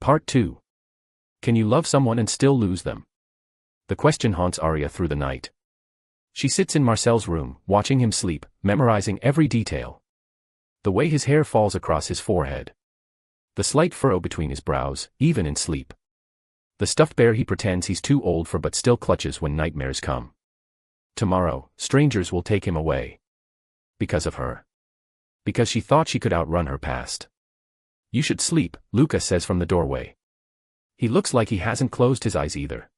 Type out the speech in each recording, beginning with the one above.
Part 2. Can you love someone and still lose them? The question haunts Aria through the night. She sits in Marcel's room, watching him sleep, memorizing every detail. The way his hair falls across his forehead. The slight furrow between his brows, even in sleep. The stuffed bear he pretends he's too old for but still clutches when nightmares come. Tomorrow, strangers will take him away. Because of her. Because she thought she could outrun her past. You should sleep, Luca says from the doorway. He looks like he hasn't closed his eyes either.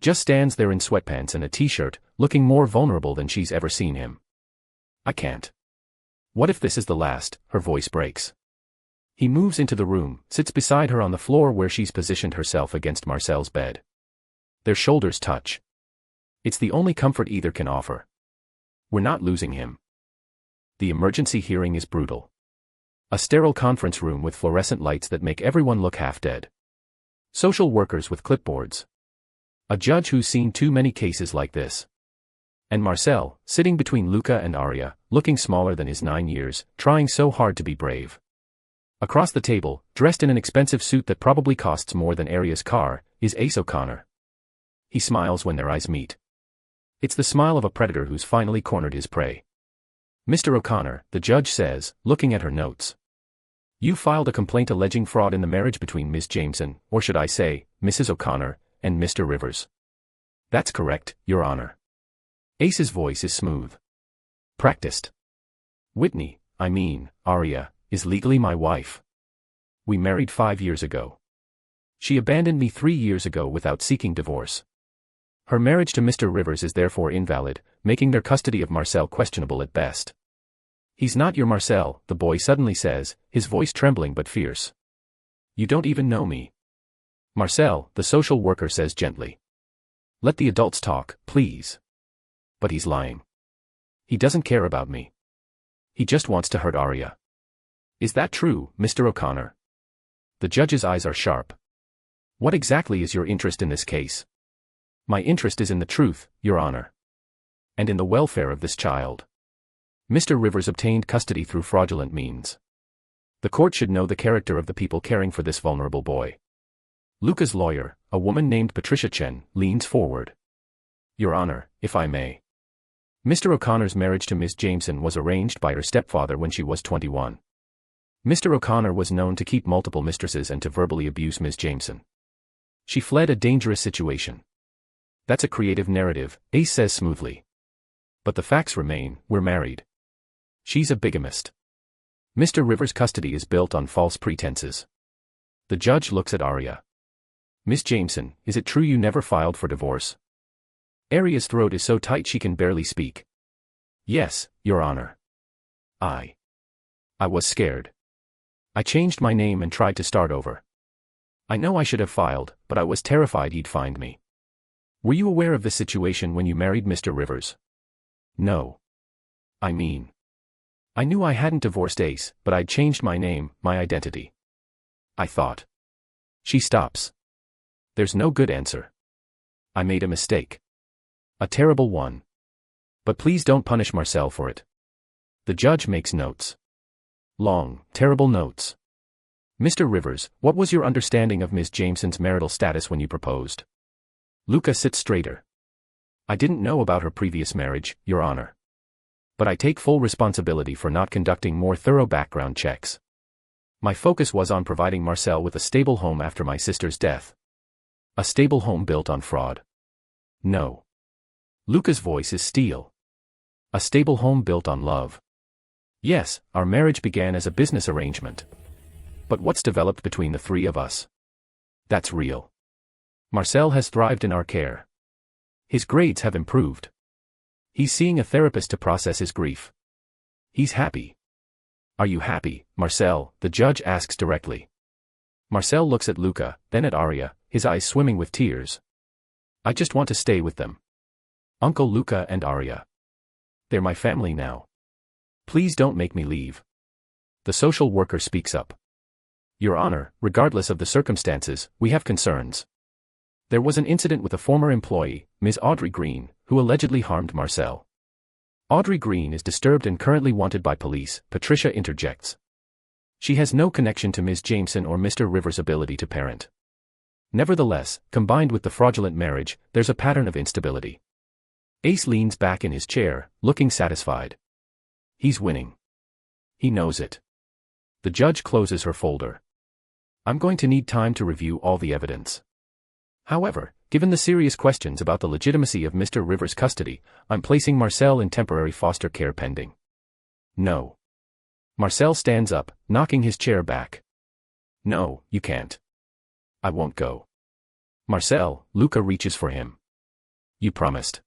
Just stands there in sweatpants and a t-shirt, looking more vulnerable than she's ever seen him. I can't. What if this is the last? Her voice breaks. He moves into the room, sits beside her on the floor where she's positioned herself against Marcel's bed. Their shoulders touch. It's the only comfort either can offer. We're not losing him. The emergency hearing is brutal. A sterile conference room with fluorescent lights that make everyone look half dead. Social workers with clipboards. A judge who's seen too many cases like this. And Marcel, sitting between Luca and Aria, looking smaller than his 9 years, trying so hard to be brave. Across the table, dressed in an expensive suit that probably costs more than Aria's car, is Ace O'Connor. He smiles when their eyes meet. It's the smile of a predator who's finally cornered his prey. Mr. O'Connor, the judge says, looking at her notes. You filed a complaint alleging fraud in the marriage between Ms. Jameson, or should I say, Mrs. O'Connor, and Mr. Rivers. That's correct, Your Honor. Ace's voice is smooth. Practiced. Whitney, Aria, is legally my wife. We married 5 years ago. She abandoned me 3 years ago without seeking divorce. Her marriage to Mr. Rivers is therefore invalid, making their custody of Marcel questionable at best. He's not your Marcel, the boy suddenly says, his voice trembling but fierce. You don't even know me. Marcel, the social worker says gently. Let the adults talk, please. But he's lying. He doesn't care about me. He just wants to hurt Aria. Is that true, Mr. O'Connor? The judge's eyes are sharp. What exactly is your interest in this case? My interest is in the truth, Your Honor. And in the welfare of this child. Mr. Rivers obtained custody through fraudulent means. The court should know the character of the people caring for this vulnerable boy. Luca's lawyer, a woman named Patricia Chen, leans forward. Your Honor, if I may. Mr. O'Connor's marriage to Ms. Jameson was arranged by her stepfather when she was 21. Mr. O'Connor was known to keep multiple mistresses and to verbally abuse Ms. Jameson. She fled a dangerous situation. That's a creative narrative, Ace says smoothly. But the facts remain, we're married. She's a bigamist. Mr. Rivers' custody is built on false pretenses. The judge looks at Aria. Miss Jameson, is it true you never filed for divorce? Aria's throat is so tight she can barely speak. Yes, Your Honor. I was scared. I changed my name and tried to start over. I know I should have filed, but I was terrified he'd find me. Were you aware of this situation when you married Mr. Rivers? No. I knew I hadn't divorced Ace, but I'd changed my name, my identity. I thought. She stops. There's no good answer. I made a mistake. A terrible one. But please don't punish Marcel for it. The judge makes notes. Long, terrible notes. Mr. Rivers, what was your understanding of Ms. Jameson's marital status when you proposed? Luca sits straighter. I didn't know about her previous marriage, Your Honor. But I take full responsibility for not conducting more thorough background checks. My focus was on providing Marcel with a stable home after my sister's death. A stable home built on fraud. No. Luca's voice is steel. A stable home built on love. Yes, our marriage began as a business arrangement. But what's developed between the three of us? That's real. Marcel has thrived in our care. His grades have improved. He's seeing a therapist to process his grief. He's happy. Are you happy, Marcel? The judge asks directly. Marcel looks at Luca, then at Aria, his eyes swimming with tears. I just want to stay with them. Uncle Luca and Aria. They're my family now. Please don't make me leave. The social worker speaks up. Your Honor, regardless of the circumstances, we have concerns. There was an incident with a former employee, Ms. Audrey Green, who allegedly harmed Marcel. Audrey Green is disturbed and currently wanted by police, Patricia interjects. She has no connection to Ms. Jameson or Mr. Rivers' ability to parent. Nevertheless, combined with the fraudulent marriage, there's a pattern of instability. Ace leans back in his chair, looking satisfied. He's winning. He knows it. The judge closes her folder. I'm going to need time to review all the evidence. However, given the serious questions about the legitimacy of Mr. Rivers' custody, I'm placing Marcel in temporary foster care pending. No. Marcel stands up, knocking his chair back. No, you can't. I won't go. Marcel, Luca reaches for him. You promised.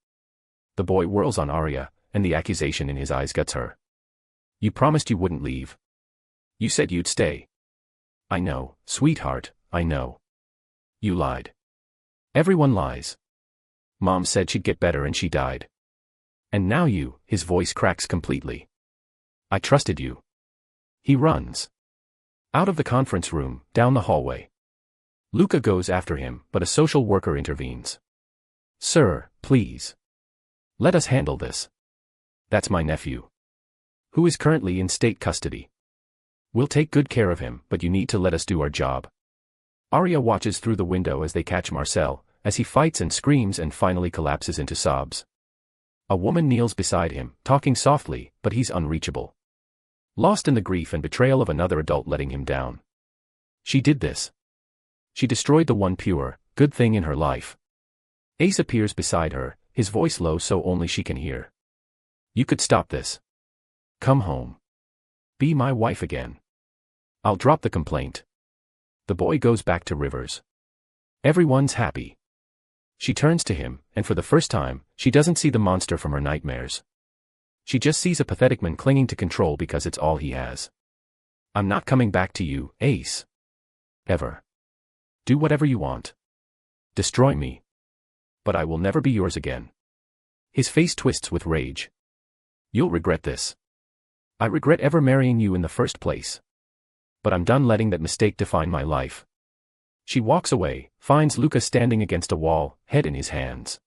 The boy whirls on Aria, and the accusation in his eyes gets her. You promised you wouldn't leave. You said you'd stay. I know, sweetheart, I know. You lied. Everyone lies. Mom said she'd get better and she died. And now you, his voice cracks completely. I trusted you. He runs. Out of the conference room, down the hallway. Luca goes after him, but a social worker intervenes. Sir, please. Let us handle this. That's my nephew. Who is currently in state custody. We'll take good care of him, but you need to let us do our job. Aria watches through the window as they catch Marcel, as he fights and screams and finally collapses into sobs. A woman kneels beside him, talking softly, but he's unreachable. Lost in the grief and betrayal of another adult letting him down. She did this. She destroyed the one pure, good thing in her life. Ace appears beside her, his voice low so only she can hear. You could stop this. Come home. Be my wife again. I'll drop the complaint. The boy goes back to Rivers. Everyone's happy. She turns to him, and for the first time, she doesn't see the monster from her nightmares. She just sees a pathetic man clinging to control because it's all he has. I'm not coming back to you, Ace. Ever. Do whatever you want. Destroy me. But I will never be yours again. His face twists with rage. You'll regret this. I regret ever marrying you in the first place. But I'm done letting that mistake define my life. She walks away, finds Luca standing against a wall, head in his hands.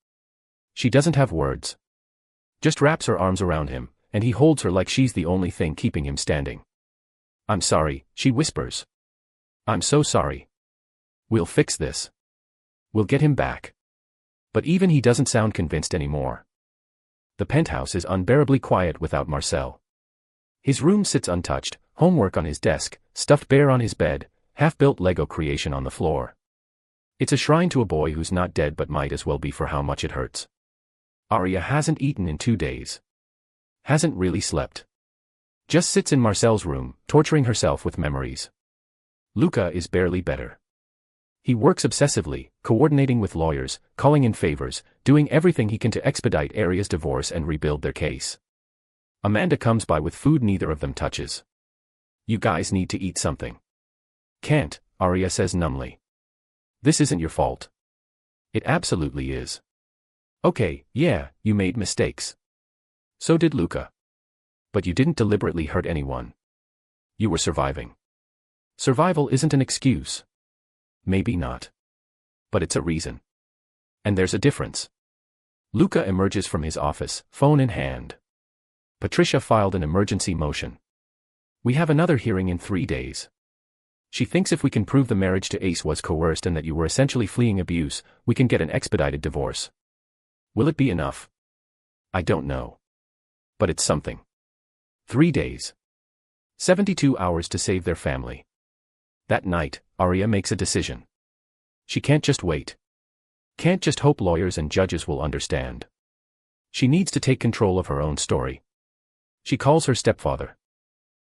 She doesn't have words. Just wraps her arms around him, and he holds her like she's the only thing keeping him standing. I'm sorry, she whispers. I'm so sorry. We'll fix this. We'll get him back. But even he doesn't sound convinced anymore. The penthouse is unbearably quiet without Marcel. His room sits untouched, homework on his desk, stuffed bear on his bed, half-built Lego creation on the floor. It's a shrine to a boy who's not dead but might as well be for how much it hurts. Aria hasn't eaten in 2 days. Hasn't really slept. Just sits in Marcel's room, torturing herself with memories. Luca is barely better. He works obsessively, coordinating with lawyers, calling in favors, doing everything he can to expedite Aria's divorce and rebuild their case. Amanda comes by with food neither of them touches. You guys need to eat something. Can't, Aria says numbly. This isn't your fault. It absolutely is. Okay, yeah, you made mistakes. So did Luca. But you didn't deliberately hurt anyone. You were surviving. Survival isn't an excuse. Maybe not. But it's a reason. And there's a difference. Luca emerges from his office, phone in hand. Patricia filed an emergency motion. We have another hearing in 3 days. She thinks if we can prove the marriage to Ace was coerced and that you were essentially fleeing abuse, we can get an expedited divorce. Will it be enough? I don't know. But it's something. 3 days. 72 hours to save their family. That night, Aria makes a decision. She can't just wait. Can't just hope lawyers and judges will understand. She needs to take control of her own story. She calls her stepfather.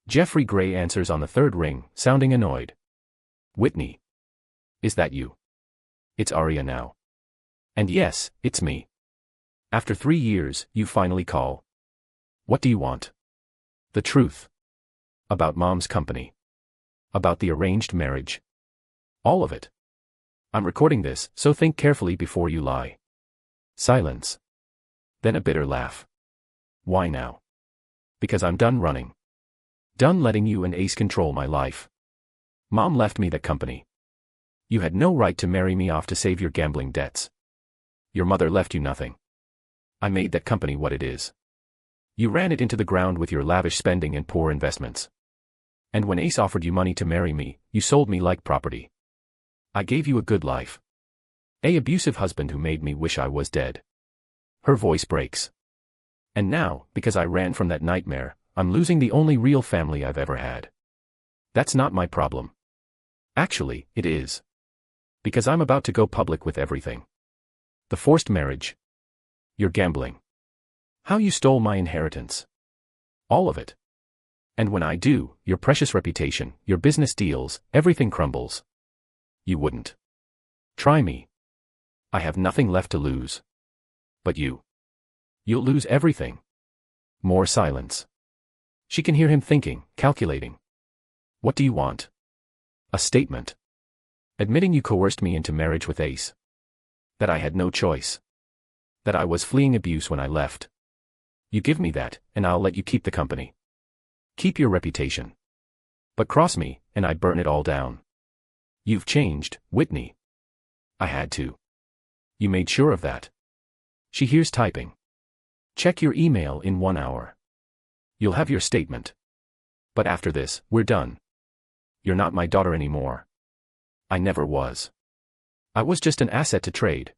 Jeffrey Gray answers on the third ring, sounding annoyed. Whitney. Is that you? It's Aria now. And yes, it's me. After 3 years, you finally call. What do you want? The truth. About Mom's company. About the arranged marriage. All of it. I'm recording this, so think carefully before you lie. Silence. Then a bitter laugh. Why now? Because I'm done running. Done letting you and Ace control my life. Mom left me that company. You had no right to marry me off to save your gambling debts. Your mother left you nothing. I made that company what it is. You ran it into the ground with your lavish spending and poor investments. And when Ace offered you money to marry me, you sold me like property. I gave you a good life. An abusive husband who made me wish I was dead. Her voice breaks. And now, because I ran from that nightmare, I'm losing the only real family I've ever had. That's not my problem. Actually, it is. Because I'm about to go public with everything. The forced marriage. Your gambling. How you stole my inheritance. All of it. And when I do, your precious reputation, your business deals, everything crumbles. You wouldn't. Try me. I have nothing left to lose. But you. You'll lose everything. More silence. She can hear him thinking, calculating. What do you want? A statement. Admitting you coerced me into marriage with Ace. That I had no choice. That I was fleeing abuse when I left. You give me that, and I'll let you keep the company. Keep your reputation. But cross me, and I burn it all down. You've changed, Whitney. I had to. You made sure of that. She hears typing. Check your email in 1 hour. You'll have your statement. But after this, we're done. You're not my daughter anymore. I never was. I was just an asset to trade.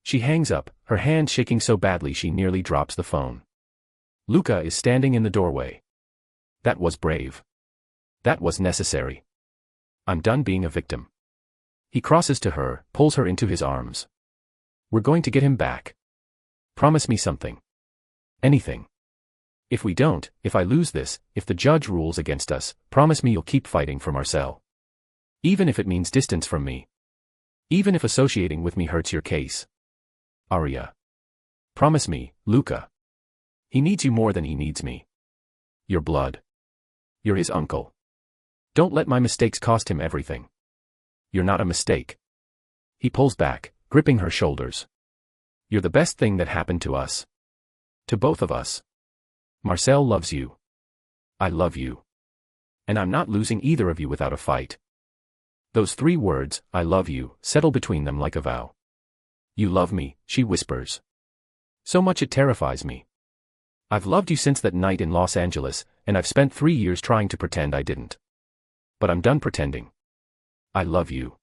She hangs up, her hand shaking so badly she nearly drops the phone. Luca is standing in the doorway. That was brave. That was necessary. I'm done being a victim. He crosses to her, pulls her into his arms. We're going to get him back. Promise me something. Anything. If we don't, if I lose this, if the judge rules against us, promise me you'll keep fighting for Marcel. Even if it means distance from me. Even if associating with me hurts your case. Aria. Promise me, Luca. He needs you more than he needs me. Your blood. You're his uncle. Don't let my mistakes cost him everything. You're not a mistake. He pulls back, gripping her shoulders. You're the best thing that happened to us. To both of us. Marcel loves you. I love you. And I'm not losing either of you without a fight. Those 3 words, I love you, settle between them like a vow. You love me, she whispers. So much it terrifies me. I've loved you since that night in Los Angeles, and I've spent 3 years trying to pretend I didn't. But I'm done pretending. I love you.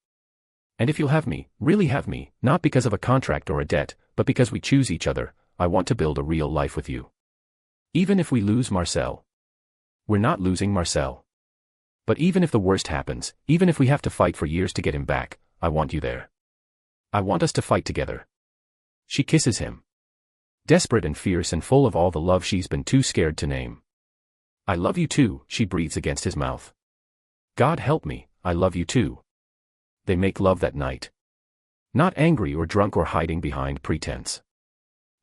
And if you'll have me, really have me, not because of a contract or a debt, but because we choose each other, I want to build a real life with you. Even if we lose Marcel. We're not losing Marcel. But even if the worst happens, even if we have to fight for years to get him back, I want you there. I want us to fight together. She kisses him. Desperate and fierce and full of all the love she's been too scared to name. I love you too, she breathes against his mouth. God help me, I love you too. They make love that night. Not angry or drunk or hiding behind pretense.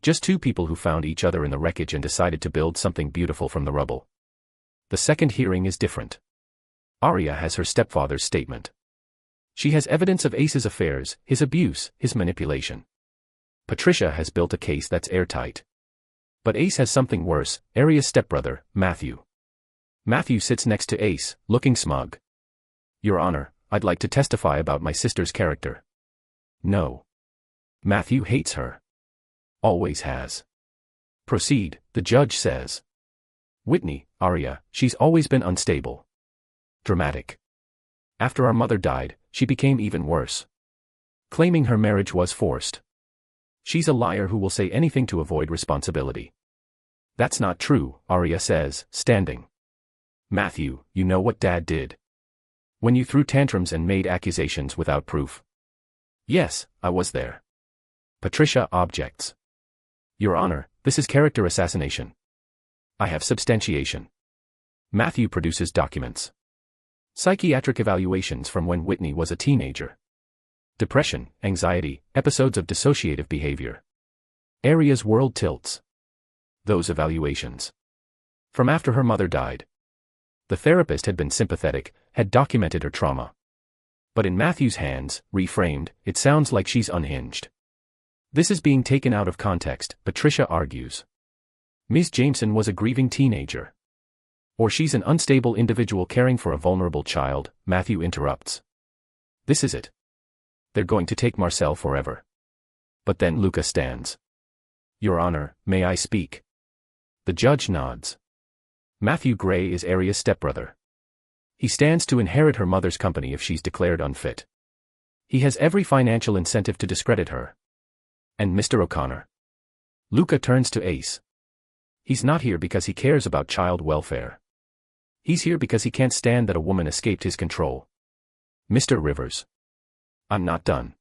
Just 2 people who found each other in the wreckage and decided to build something beautiful from the rubble. The second hearing is different. Aria has her stepfather's statement. She has evidence of Ace's affairs, his abuse, his manipulation. Patricia has built a case that's airtight. But Ace has something worse, Aria's stepbrother, Matthew. Matthew sits next to Ace, looking smug. Your Honor, I'd like to testify about my sister's character. No. Matthew hates her. Always has. Proceed, the judge says. Whitney, Aria, she's always been unstable. Dramatic. After our mother died, she became even worse. Claiming her marriage was forced. She's a liar who will say anything to avoid responsibility. That's not true, Aria says, standing. Matthew, you know what Dad did. When you threw tantrums and made accusations without proof. Yes, I was there. Patricia objects. Your Honor, this is character assassination. I have substantiation. Matthew produces documents. Psychiatric evaluations from when Whitney was a teenager. Depression, anxiety, episodes of dissociative behavior. Aria's world tilts. Those evaluations. From after her mother died. The therapist had been sympathetic, had documented her trauma. But in Matthew's hands, reframed, it sounds like she's unhinged. This is being taken out of context, Patricia argues. Ms. Jameson was a grieving teenager. Or she's an unstable individual caring for a vulnerable child, Matthew interrupts. This is it. They're going to take Marcel forever. But then Luca stands. Your Honor, may I speak? The judge nods. Matthew Gray is Aria's stepbrother. He stands to inherit her mother's company if she's declared unfit. He has every financial incentive to discredit her. And Mr. O'Connor. Luca turns to Ace. He's not here because he cares about child welfare. He's here because he can't stand that a woman escaped his control. Mr. Rivers. I'm not done.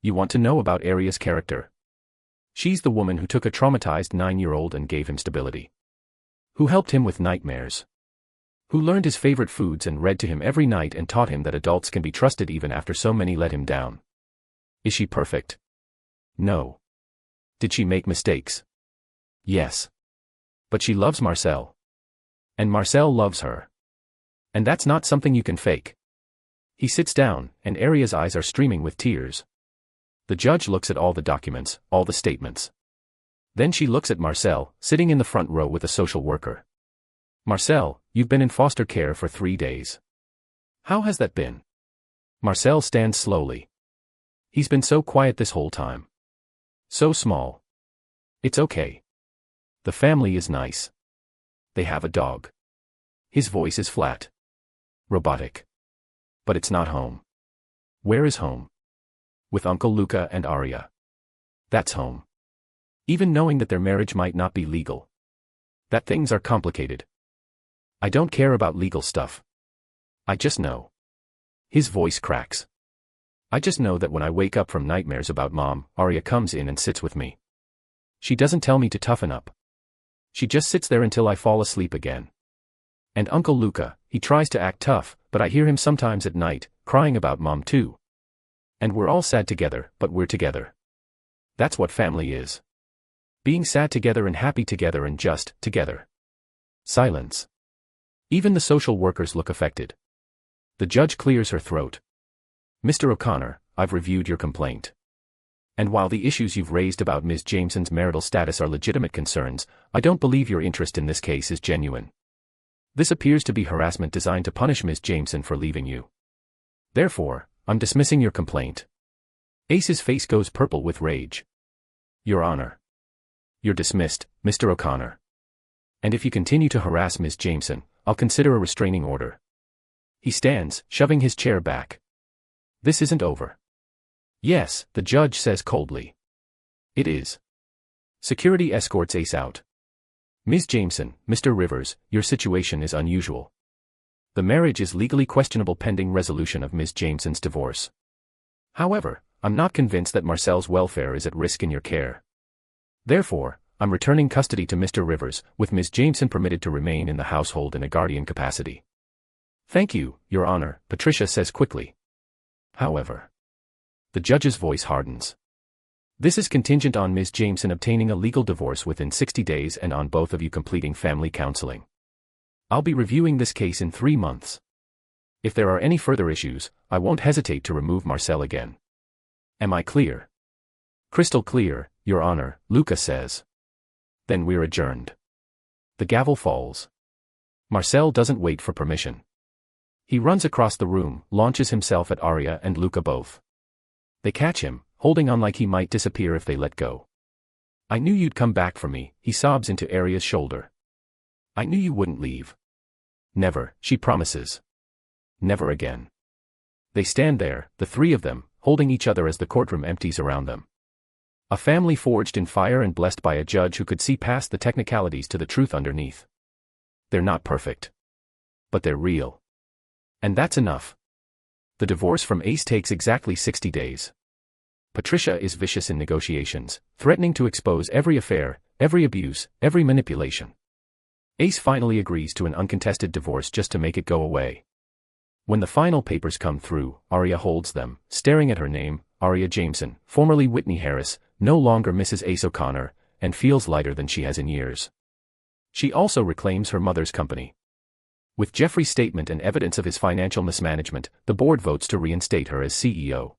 You want to know about Aria's character? She's the woman who took a traumatized 9-year-old and gave him stability. Who helped him with nightmares. Who learned his favorite foods and read to him every night and taught him that adults can be trusted even after so many let him down. Is she perfect? No. Did she make mistakes? Yes. But she loves Marcel. And Marcel loves her. And that's not something you can fake. He sits down, and Aria's eyes are streaming with tears. The judge looks at all the documents, all the statements. Then she looks at Marcel, sitting in the front row with a social worker. Marcel, you've been in foster care for 3 days. How has that been? Marcel stands slowly. He's been so quiet this whole time. So small. It's okay. The family is nice. They have a dog. His voice is flat. Robotic. But it's not home. Where is home? With Uncle Luca and Aria. That's home. Even knowing that their marriage might not be legal. That things are complicated. I don't care about legal stuff. I just know. His voice cracks. I just know that when I wake up from nightmares about Mom, Aria comes in and sits with me. She doesn't tell me to toughen up. She just sits there until I fall asleep again. And Uncle Luca, he tries to act tough, but I hear him sometimes at night, crying about Mom too. And we're all sad together, but we're together. That's what family is. Being sad together and happy together and just together. Silence. Even the social workers look affected. The judge clears her throat. Mr. O'Connor, I've reviewed your complaint. And while the issues you've raised about Ms. Jameson's marital status are legitimate concerns, I don't believe your interest in this case is genuine. This appears to be harassment designed to punish Ms. Jameson for leaving you. Therefore, I'm dismissing your complaint. Ace's face goes purple with rage. Your Honor. You're dismissed, Mr. O'Connor. And if you continue to harass Ms. Jameson, I'll consider a restraining order. He stands, shoving his chair back. This isn't over. Yes, the judge says coldly. It is. Security escorts Ace out. Ms. Jameson, Mr. Rivers, your situation is unusual. The marriage is legally questionable pending resolution of Ms. Jameson's divorce. However, I'm not convinced that Marcel's welfare is at risk in your care. Therefore, I'm returning custody to Mr. Rivers, with Ms. Jameson permitted to remain in the household in a guardian capacity. Thank you, Your Honor, Patricia says quickly. However, the judge's voice hardens. This is contingent on Ms. Jameson obtaining a legal divorce within 60 days and on both of you completing family counseling. I'll be reviewing this case in 3 months. If there are any further issues, I won't hesitate to remove Marcel again. Am I clear? Crystal clear, Your Honor, Luca says. Then we're adjourned. The gavel falls. Marcel doesn't wait for permission. He runs across the room, launches himself at Aria and Luca both. They catch him, holding on like he might disappear if they let go. I knew you'd come back for me, he sobs into Aria's shoulder. I knew you wouldn't leave. Never, she promises. Never again. They stand there, the three of them, holding each other as the courtroom empties around them. A family forged in fire and blessed by a judge who could see past the technicalities to the truth underneath. They're not perfect. But they're real. And that's enough. The divorce from Ace takes exactly 60 days. Patricia is vicious in negotiations, threatening to expose every affair, every abuse, every manipulation. Ace finally agrees to an uncontested divorce just to make it go away. When the final papers come through, Aria holds them, staring at her name, Aria Jameson, formerly Whitney Harris, no longer Mrs. Ace O'Connor, and feels lighter than she has in years. She also reclaims her mother's company. With Jeffrey's statement and evidence of his financial mismanagement, the board votes to reinstate her as CEO.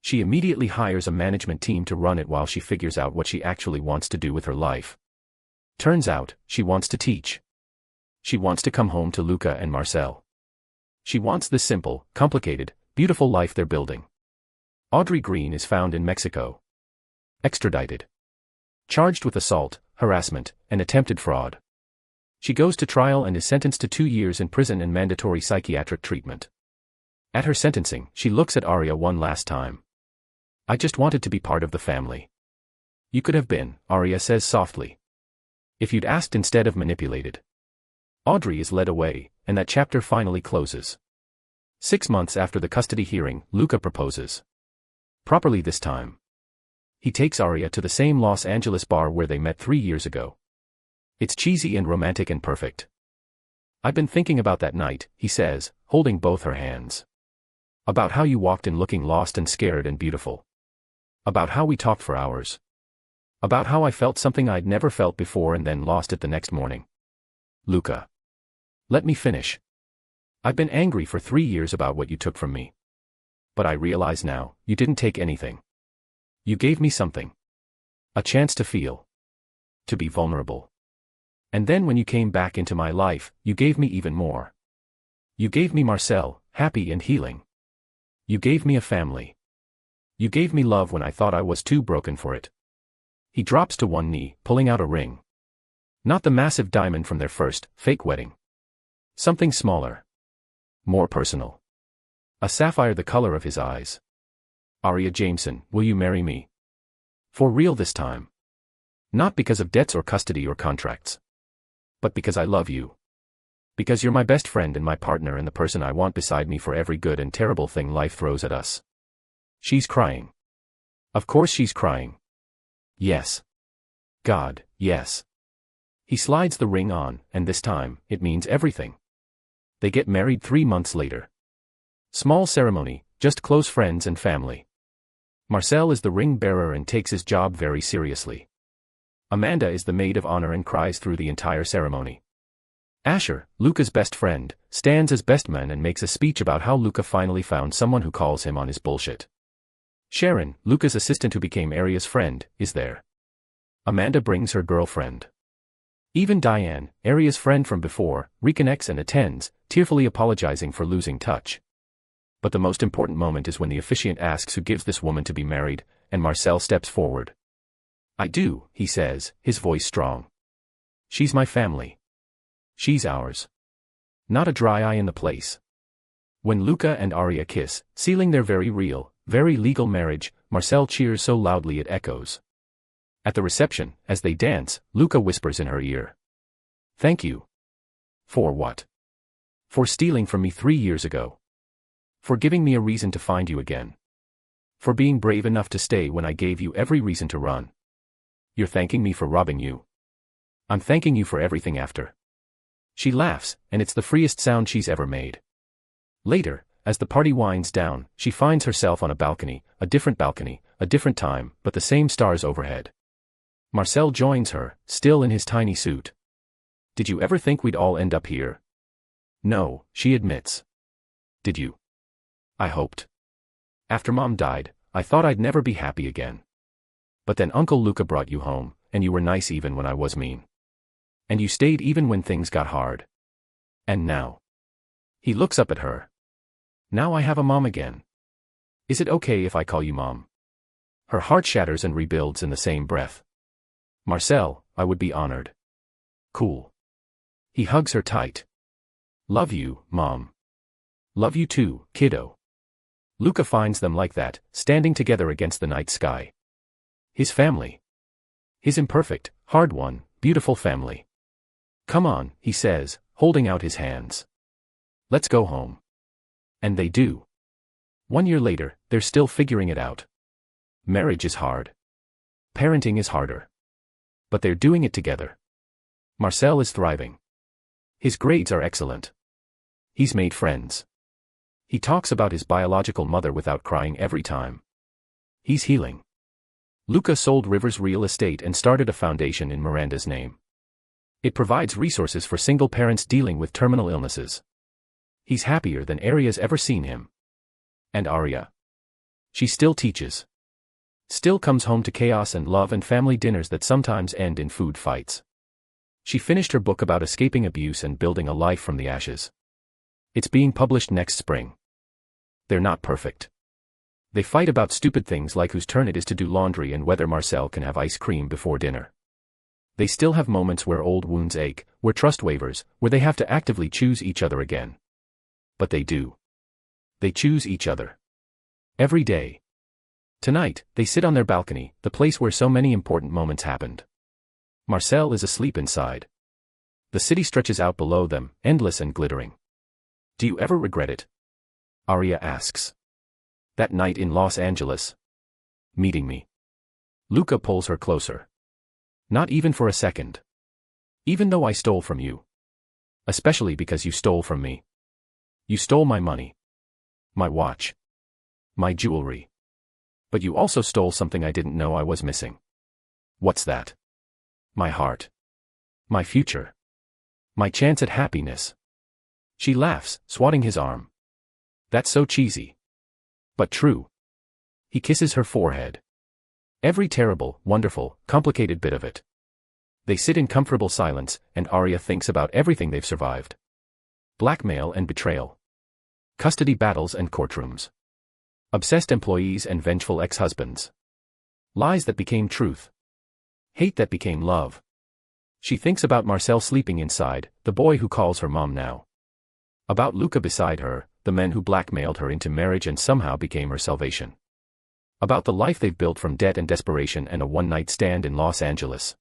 She immediately hires a management team to run it while she figures out what she actually wants to do with her life. Turns out, she wants to teach. She wants to come home to Luca and Marcel. She wants the simple, complicated, beautiful life they're building. Audrey Green is found in Mexico. Extradited. Charged with assault, harassment, and attempted fraud. She goes to trial and is sentenced to 2 years in prison and mandatory psychiatric treatment. At her sentencing, she looks at Aria one last time. I just wanted to be part of the family. You could have been, Aria says softly. If you'd asked instead of manipulated. Audrey is led away, and that chapter finally closes. 6 months after the custody hearing, Luca proposes. Properly this time. He takes Aria to the same Los Angeles bar where they met 3 years ago. It's cheesy and romantic and perfect. I've been thinking about that night, he says, holding both her hands. About how you walked in looking lost and scared and beautiful. About how we talked for hours. About how I felt something I'd never felt before and then lost it the next morning. Luca. Let me finish. I've been angry for 3 years about what you took from me. But I realize now, you didn't take anything. You gave me something. A chance to feel. To be vulnerable. And then when you came back into my life, you gave me even more. You gave me Marcel, happy and healing. You gave me a family. You gave me love when I thought I was too broken for it. He drops to one knee, pulling out a ring. Not the massive diamond from their first, fake wedding. Something smaller. More personal. A sapphire the color of his eyes. Aria Jameson, will you marry me? For real this time. Not because of debts or custody or contracts. But because I love you. Because you're my best friend and my partner and the person I want beside me for every good and terrible thing life throws at us. She's crying. Of course she's crying. Yes. God, yes. He slides the ring on, and this time, it means everything. They get married 3 months later. Small ceremony, just close friends and family. Marcel is the ring bearer and takes his job very seriously. Amanda is the maid of honor and cries through the entire ceremony. Asher, Luca's best friend, stands as best man and makes a speech about how Luca finally found someone who calls him on his bullshit. Sharon, Luca's assistant who became Aria's friend, is there. Amanda brings her girlfriend. Even Diane, Aria's friend from before, reconnects and attends, tearfully apologizing for losing touch. But the most important moment is when the officiant asks who gives this woman to be married, and Marcel steps forward. I do, he says, his voice strong. She's my family. She's ours. Not a dry eye in the place. When Luca and Aria kiss, sealing their very real, very legal marriage, Marcel cheers so loudly it echoes. At the reception, as they dance, Luca whispers in her ear. Thank you. For what? For stealing from me 3 years ago. For giving me a reason to find you again. For being brave enough to stay when I gave you every reason to run. You're thanking me for robbing you. I'm thanking you for everything after. She laughs, and it's the freest sound she's ever made. Later, as the party winds down, she finds herself on a balcony, a different time, but the same stars overhead. Marcel joins her, still in his tiny suit. Did you ever think we'd all end up here? No, she admits. Did you? I hoped. After Mom died, I thought I'd never be happy again. But then Uncle Luca brought you home, and you were nice even when I was mean. And you stayed even when things got hard. And now. He looks up at her. Now I have a mom again. Is it okay if I call you Mom? Her heart shatters and rebuilds in the same breath. Marcel, I would be honored. Cool. He hugs her tight. Love you, Mom. Love you too, kiddo. Luca finds them like that, standing together against the night sky. His family. His imperfect, hard-won, beautiful family. Come on, he says, holding out his hands. Let's go home. And they do. 1 year later, they're still figuring it out. Marriage is hard. Parenting is harder. But they're doing it together. Marcel is thriving. His grades are excellent. He's made friends. He talks about his biological mother without crying every time. He's healing. Luca sold Rivers Real Estate and started a foundation in Miranda's name. It provides resources for single parents dealing with terminal illnesses. He's happier than Aria's ever seen him. And Aria. She still teaches. Still comes home to chaos and love and family dinners that sometimes end in food fights. She finished her book about escaping abuse and building a life from the ashes. It's being published next spring. They're not perfect. They fight about stupid things like whose turn it is to do laundry and whether Marcel can have ice cream before dinner. They still have moments where old wounds ache, where trust wavers, where they have to actively choose each other again. But they do. They choose each other. Every day. Tonight, they sit on their balcony, the place where so many important moments happened. Marcel is asleep inside. The city stretches out below them, endless and glittering. Do you ever regret it? Aria asks. That night in Los Angeles. Meeting me. Luca pulls her closer. Not even for a second. Even though I stole from you. Especially because you stole from me. You stole my money. My watch. My jewelry. But you also stole something I didn't know I was missing. What's that? My heart. My future. My chance at happiness. She laughs, swatting his arm. That's so cheesy. But true. He kisses her forehead. Every terrible, wonderful, complicated bit of it. They sit in comfortable silence, and Aria thinks about everything they've survived. Blackmail and betrayal. Custody battles and courtrooms. Obsessed employees and vengeful ex-husbands. Lies that became truth. Hate that became love. She thinks about Marcel sleeping inside, the boy who calls her mom now. About Luca beside her, the men who blackmailed her into marriage and somehow became her salvation. About the life they've built from debt and desperation and a one-night stand in Los Angeles.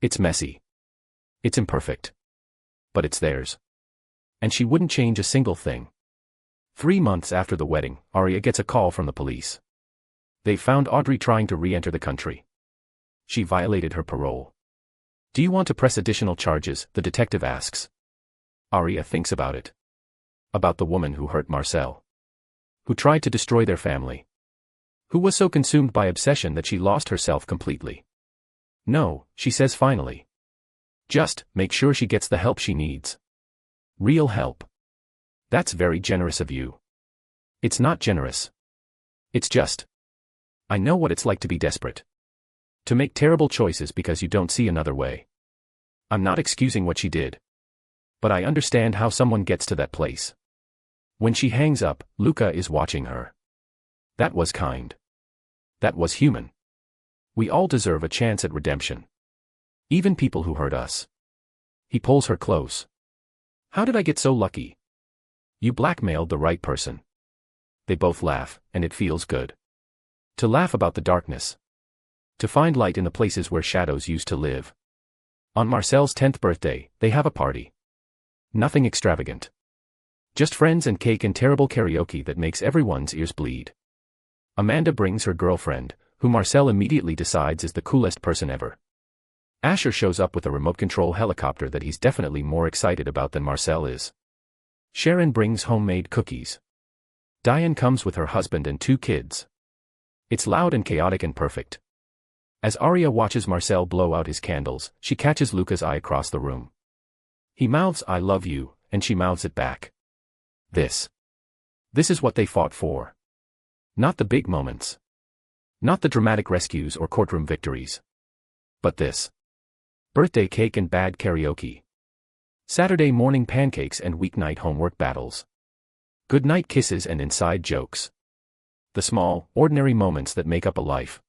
It's messy. It's imperfect. But it's theirs. And she wouldn't change a single thing. 3 months after the wedding, Aria gets a call from the police. They found Audrey trying to re-enter the country. She violated her parole. Do you want to press additional charges? The detective asks. Aria thinks about it. About the woman who hurt Marcel. Who tried to destroy their family. Who was so consumed by obsession that she lost herself completely. No, she says finally. Just make sure she gets the help she needs. Real help. That's very generous of you. It's not generous. It's just. I know what it's like to be desperate. To make terrible choices because you don't see another way. I'm not excusing what she did. But I understand how someone gets to that place. When she hangs up, Luca is watching her. That was kind. That was human. We all deserve a chance at redemption. Even people who hurt us. He pulls her close. How did I get so lucky? You blackmailed the right person. They both laugh, and it feels good. To laugh about the darkness. To find light in the places where shadows used to live. On Marcel's 10th birthday, they have a party. Nothing extravagant. Just friends and cake and terrible karaoke that makes everyone's ears bleed. Amanda brings her girlfriend, who Marcel immediately decides is the coolest person ever. Asher shows up with a remote control helicopter that he's definitely more excited about than Marcel is. Sharon brings homemade cookies. Diane comes with her husband and 2 kids. It's loud and chaotic and perfect. As Aria watches Marcel blow out his candles, she catches Luca's eye across the room. He mouths "I love you," and she mouths it back. This is what they fought for. Not the big moments. Not the dramatic rescues or courtroom victories. But this. Birthday cake and bad karaoke. Saturday morning pancakes and weeknight homework battles. Goodnight kisses and inside jokes. The small, ordinary moments that make up a life.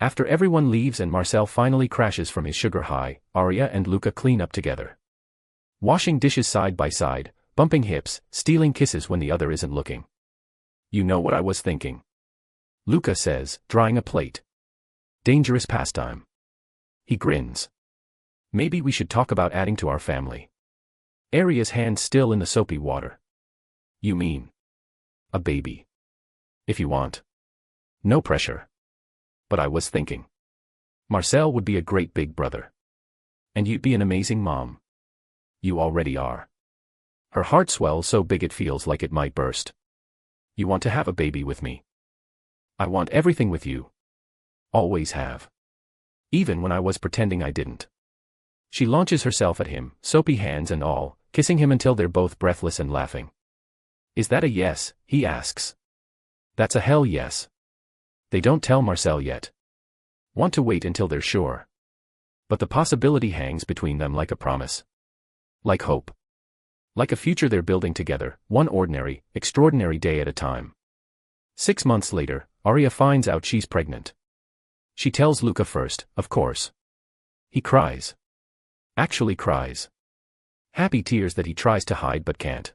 After everyone leaves and Marcel finally crashes from his sugar high, Aria and Luca clean up together. Washing dishes side by side, bumping hips, stealing kisses when the other isn't looking. You know what I was thinking. Luca says, drying a plate. Dangerous pastime. He grins. Maybe we should talk about adding to our family. Aria's hand still in the soapy water. You mean? A baby. If you want. No pressure. But I was thinking. Marcel would be a great big brother. And you'd be an amazing mom. You already are. Her heart swells so big it feels like it might burst. You want to have a baby with me. I want everything with you. Always have. Even when I was pretending I didn't. She launches herself at him, soapy hands and all, kissing him until they're both breathless and laughing. Is that a yes? He asks. That's a hell yes. They don't tell Marcel yet. Want to wait until they're sure. But the possibility hangs between them like a promise. Like hope. Like a future they're building together, one ordinary, extraordinary day at a time. 6 months later, Aria finds out she's pregnant. She tells Luca first, of course. He cries. Actually cries. Happy tears that he tries to hide but can't.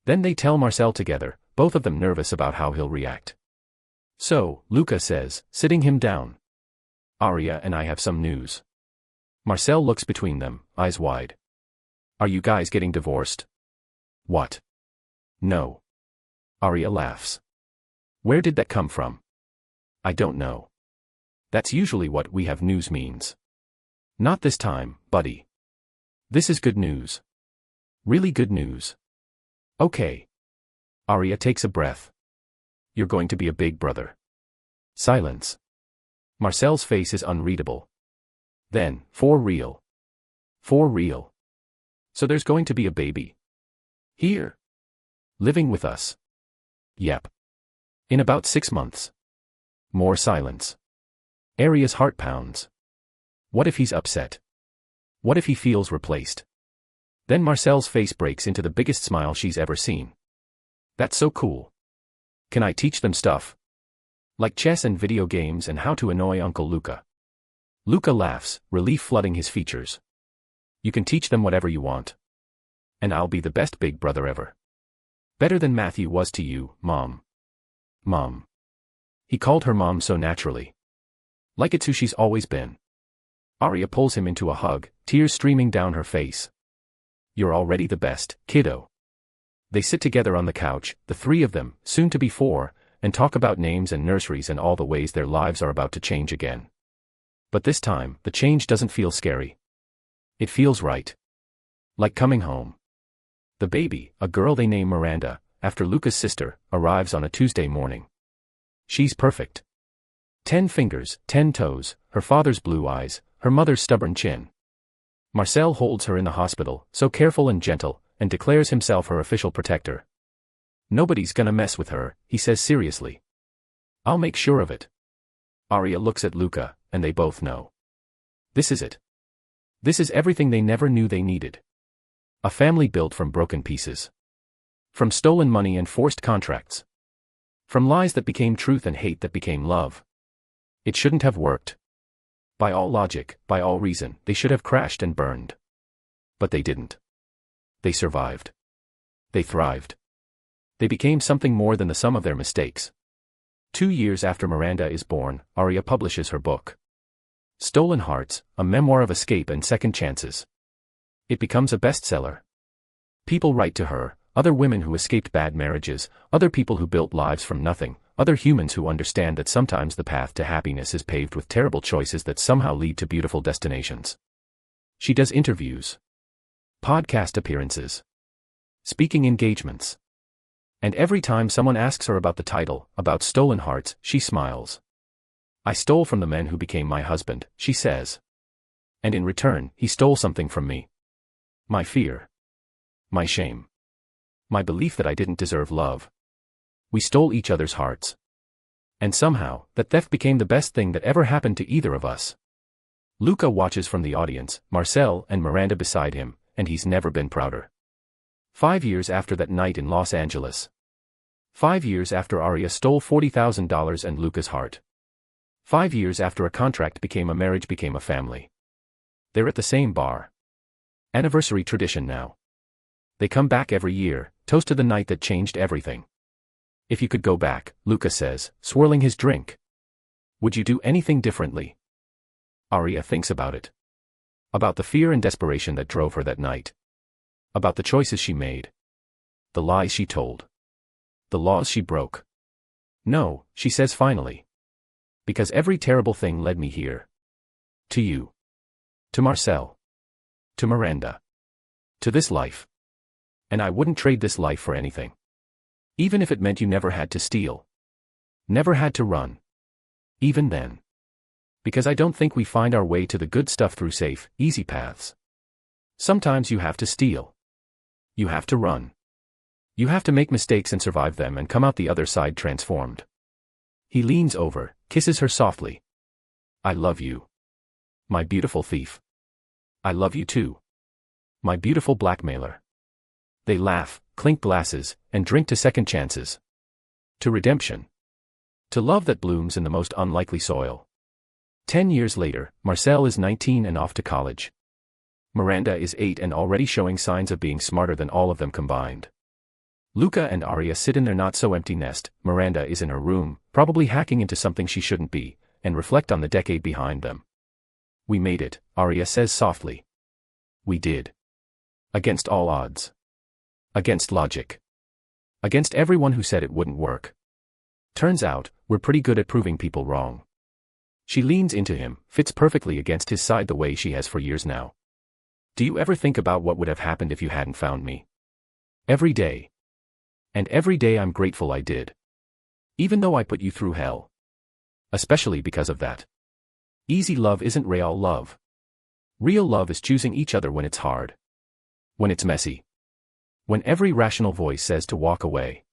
Then they tell Marcel together, both of them nervous about how he'll react. So, Luca says, sitting him down. Aria and I have some news. Marcel looks between them, eyes wide. Are you guys getting divorced? What? No. Aria laughs. Where did that come from? I don't know. That's usually what "we have news" means. Not this time, buddy. This is good news. Really good news. Okay. Aria takes a breath. You're going to be a big brother. Silence. Marcel's face is unreadable. Then, for real. For real. So there's going to be a baby. Here. Living with us. Yep. In about 6 months. More silence. Aria's heart pounds. What if he's upset? What if he feels replaced? Then Marcel's face breaks into the biggest smile she's ever seen. That's so cool. Can I teach them stuff? Like chess and video games and how to annoy Uncle Luca. Luca laughs, relief flooding his features. You can teach them whatever you want. And I'll be the best big brother ever. Better than Matthew was to you, Mom. Mom. He called her Mom so naturally. Like it's who she's always been. Aria pulls him into a hug, tears streaming down her face. You're already the best, kiddo. They sit together on the couch, the 3 of them, soon to be 4, and talk about names and nurseries and all the ways their lives are about to change again. But this time, the change doesn't feel scary. It feels right. Like coming home. The baby, a girl they name Miranda, after Luca's sister, arrives on a Tuesday morning. She's perfect. 10 fingers, 10 toes, her father's blue eyes, her mother's stubborn chin. Marcel holds her in the hospital, so careful and gentle, and declares himself her official protector. Nobody's gonna mess with her, he says seriously. I'll make sure of it. Aria looks at Luca, and they both know. This is it. This is everything they never knew they needed. A family built from broken pieces. From stolen money and forced contracts. From lies that became truth and hate that became love. It shouldn't have worked. By all logic, by all reason, they should have crashed and burned. But they didn't. They survived. They thrived. They became something more than the sum of their mistakes. 2 years after Miranda is born, Aria publishes her book. Stolen Hearts, a memoir of escape and second chances. It becomes a bestseller. People write to her, other women who escaped bad marriages, other people who built lives from nothing, other humans who understand that sometimes the path to happiness is paved with terrible choices that somehow lead to beautiful destinations. She does interviews. Podcast appearances. Speaking engagements. And every time someone asks her about the title, about Stolen Hearts, she smiles. I stole from the men who became my husband, she says. And in return, he stole something from me. My fear. My shame. My belief that I didn't deserve love. We stole each other's hearts. And somehow, that theft became the best thing that ever happened to either of us. Luca watches from the audience, Marcel and Miranda beside him, and he's never been prouder. 5 years after that night in Los Angeles. 5 years after Aria stole $40,000 and Luca's heart. 5 years after a contract became a marriage became a family. They're at the same bar. Anniversary tradition now. They come back every year, toast to the night that changed everything. If you could go back, Luca says, swirling his drink. Would you do anything differently? Aria thinks about it. About the fear and desperation that drove her that night. About the choices she made. The lies she told. The laws she broke. No, she says finally. Because every terrible thing led me here. To you. To Marcel. To Miranda. To this life. And I wouldn't trade this life for anything. Even if it meant you never had to steal. Never had to run. Even then. Because I don't think we find our way to the good stuff through safe, easy paths. Sometimes you have to steal. You have to run. You have to make mistakes and survive them and come out the other side transformed. He leans over, kisses her softly. I love you. My beautiful thief. I love you too. My beautiful blackmailer. They laugh, clink glasses, and drink to second chances. To redemption. To love that blooms in the most unlikely soil. 10 years later, Marcel is 19 and off to college. Miranda is 8 and already showing signs of being smarter than all of them combined. Luca and Aria sit in their not-so-empty nest. Miranda is in her room, probably hacking into something she shouldn't be, and reflect on the decade behind them. We made it, Aria says softly. We did. Against all odds. Against logic. Against everyone who said it wouldn't work. Turns out, we're pretty good at proving people wrong. She leans into him, fits perfectly against his side the way she has for years now. Do you ever think about what would have happened if you hadn't found me? Every day. And every day I'm grateful I did. Even though I put you through hell. Especially because of that. Easy love isn't real love. Real love is choosing each other when it's hard. When it's messy. When every rational voice says to walk away.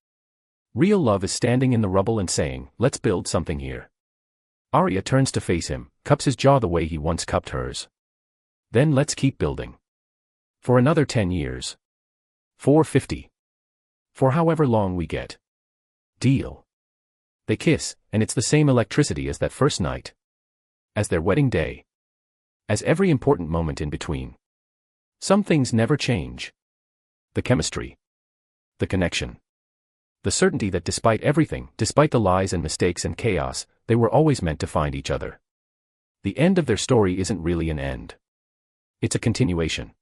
Real love is standing in the rubble and saying, let's build something here. Aria turns to face him, cups his jaw the way he once cupped hers. Then let's keep building. For another 10 years. 450. For however long we get. Deal. They kiss, and it's the same electricity as that first night. As their wedding day. As every important moment in between. Some things never change. The chemistry. The connection. The certainty that despite everything, despite the lies and mistakes and chaos, they were always meant to find each other. The end of their story isn't really an end. It's a continuation.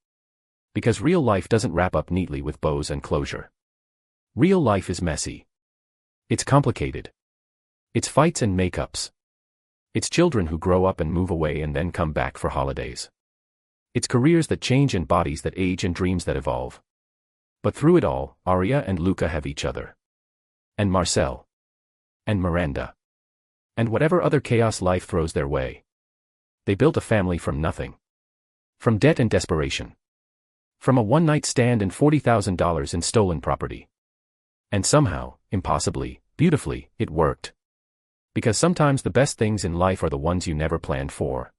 Because real life doesn't wrap up neatly with bows and closure. Real life is messy. It's complicated. It's fights and makeups. It's children who grow up and move away and then come back for holidays. It's careers that change and bodies that age and dreams that evolve. But through it all, Aria and Luca have each other. And Marcel. And Miranda. And whatever other chaos life throws their way. They built a family from nothing. From debt and desperation. From a one-night stand and $40,000 in stolen property. And somehow, impossibly, beautifully, it worked. Because sometimes the best things in life are the ones you never planned for.